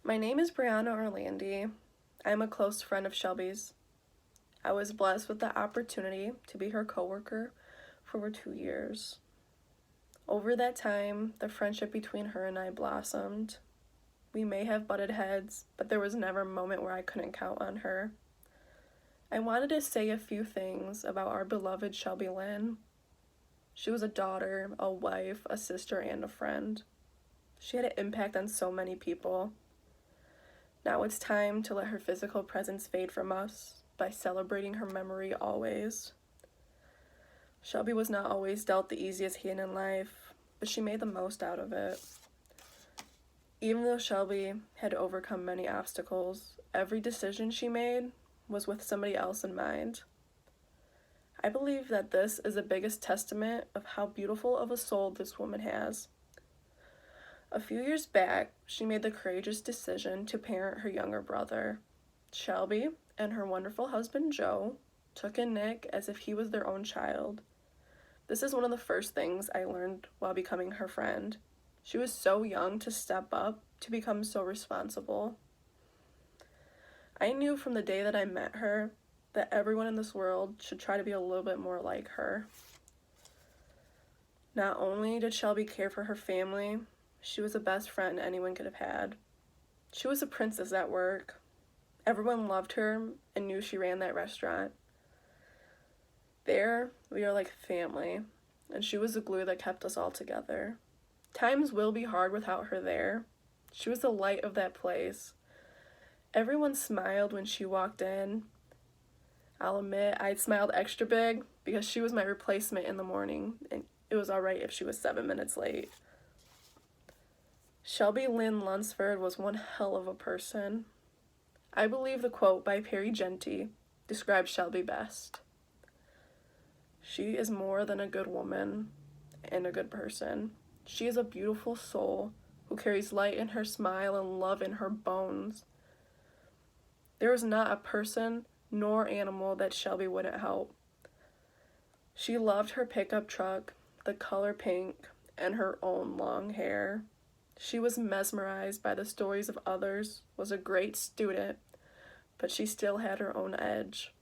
My name is Brianna Orlandi. I'm a close friend of Shelby's. I was blessed with the opportunity to be her coworker for over 2 years. Over that time, the friendship between her and I blossomed. We may have butted heads, but there was never a moment where I couldn't count on her. I wanted to say a few things about our beloved Shelby Lynn. She was a daughter, a wife, a sister, and a friend. She had an impact on so many people. Now it's time to let her physical presence fade from us by celebrating her memory always. Shelby was not always dealt the easiest hand in life, but she made the most out of it. Even though Shelby had to overcome many obstacles, every decision she made was with somebody else in mind. I believe that this is the biggest testament of how beautiful of a soul this woman has. A few years back, she made the courageous decision to parent her younger brother. Shelby and her wonderful husband Joe took in Nick as if he was their own child. This is one of the first things I learned while becoming her friend. She was so young to step up, to become so responsible. I knew from the day that I met her that everyone in this world should try to be a little bit more like her. Not only did Shelby care for her family, she was the best friend anyone could have had. She was a princess at work. Everyone loved her and knew she ran that restaurant. There, we are like family, and she was the glue that kept us all together. Times will be hard without her there. She was the light of that place. Everyone smiled when she walked in. I'll admit, I smiled extra big because she was my replacement in the morning, and it was alright if she was 7 minutes late. Shelby Lynn Lunsford was one hell of a person. I believe the quote by Perry Genty describes Shelby best. She is more than a good woman and a good person. She is a beautiful soul who carries light in her smile and love in her bones. There is not a person nor animal that Shelby wouldn't help. She loved her pickup truck, the color pink, and her own long hair. She was mesmerized by the stories of others, was a great student, but she still had her own edge.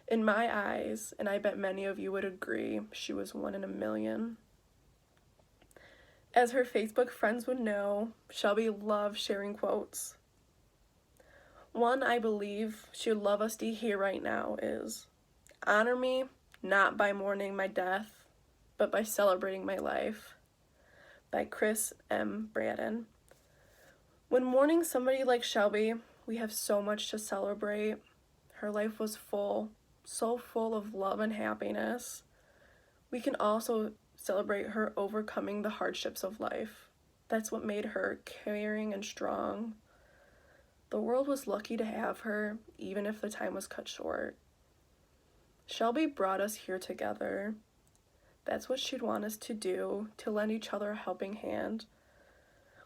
In my eyes, and I bet many of you would agree, she was one in a million. As her Facebook friends would know, Shelby loved sharing quotes. One I believe she would love us to hear right now is, "Honor me not by mourning my death, but by celebrating my life," by Chris M. Braden. When mourning somebody like Shelby, we have so much to celebrate. Her life was full, so full of love and happiness. We can also celebrate her overcoming the hardships of life. That's what made her caring and strong. The world was lucky to have her, even if the time was cut short. Shelby brought us here together. That's what she'd want us to do, to lend each other a helping hand.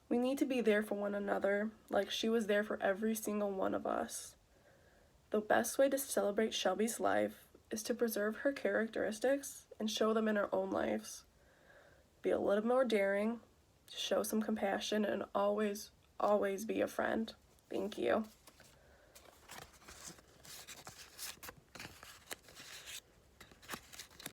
We need to be there for one another, like she was there for every single one of us. The best way to celebrate Shelby's life is to preserve her characteristics and show them in our own lives. Be a little more daring, show some compassion, and always, always be a friend. Thank you.